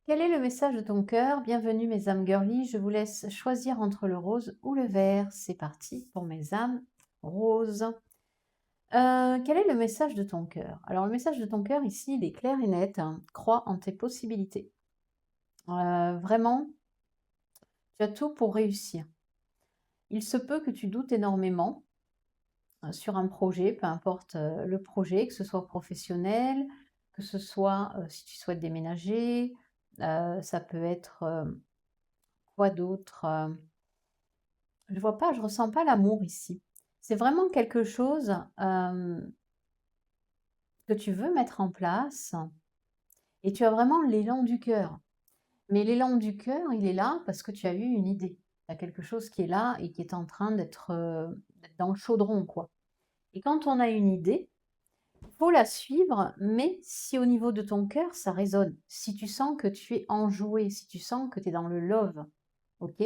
Quel est le message de ton cœur? Bienvenue mes âmes girly, je vous laisse choisir entre le rose ou le vert. C'est parti pour mes âmes roses. Quel est le message de ton cœur? Alors le message de ton cœur ici, il est clair et net, hein. Crois en tes possibilités. Vraiment, tu as tout pour réussir. Il se peut que tu doutes énormément sur un projet, peu importe le projet, que ce soit professionnel, que ce soit si tu souhaites déménager, ça peut être quoi d'autre? Je vois pas, je ressens pas l'amour ici. C'est vraiment quelque chose, que tu veux mettre en place et tu as vraiment l'élan du cœur. Mais l'élan du cœur, il est là parce que tu as eu une idée. Il y a quelque chose qui est là et qui est en train d'être dans le chaudron, quoi. Et quand on a une idée, il faut la suivre, mais si au niveau de ton cœur, ça résonne, si tu sens que tu es enjoué, si tu sens que tu es dans le love, OK?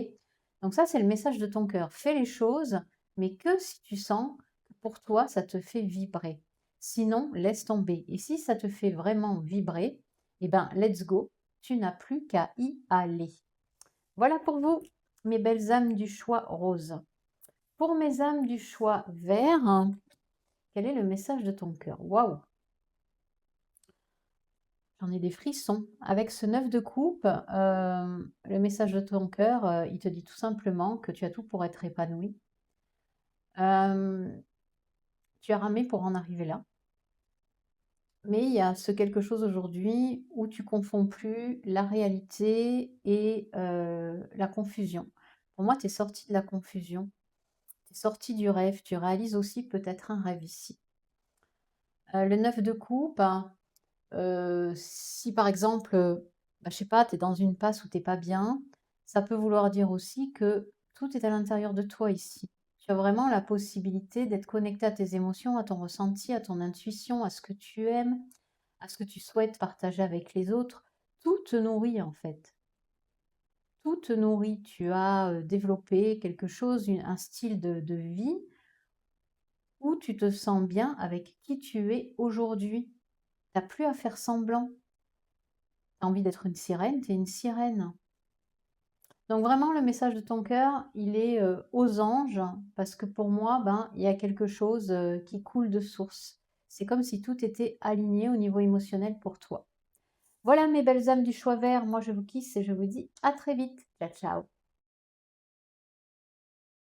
Donc ça, c'est le message de ton cœur. Fais les choses, mais que si tu sens que pour toi, ça te fait vibrer. Sinon, laisse tomber. Et si ça te fait vraiment vibrer, eh ben, let's go. Tu n'as plus qu'à y aller. Voilà pour vous, mes belles âmes du choix rose. Pour mes âmes du choix vert, quel est le message de ton cœur? Waouh! J'en ai des frissons. Avec ce 9 de coupe, le message de ton cœur, il te dit tout simplement que tu as tout pour être épanoui. Hem, Tu as ramé pour en arriver là, mais il y a ce quelque chose aujourd'hui où tu confonds plus la réalité et la confusion. Pour moi, tu es sorti de la confusion, tu es sorti du rêve, tu réalises aussi peut-être un rêve ici. Le 9 de coupe, si par exemple, bah, je sais pas, tu es dans une passe où tu es pas bien, ça peut vouloir dire aussi que tout est à l'intérieur de toi ici. Tu as vraiment la possibilité d'être connecté à tes émotions, à ton ressenti, à ton intuition, à ce que tu aimes, à ce que tu souhaites partager avec les autres. Tout te nourrit en fait. Tout te nourrit. Tu as, développé quelque chose, un style de vie où tu te sens bien avec qui tu es aujourd'hui. Tu as plus à faire semblant. Tu as envie d'être une sirène, tu es une sirène. Donc vraiment le message de ton cœur, il est, aux anges parce que pour moi, ben, il y a quelque chose, qui coule de source. C'est comme si tout était aligné au niveau émotionnel pour toi. Voilà mes belles âmes du choix vert, moi je vous kiss et je vous dis à très vite. Ciao, ciao.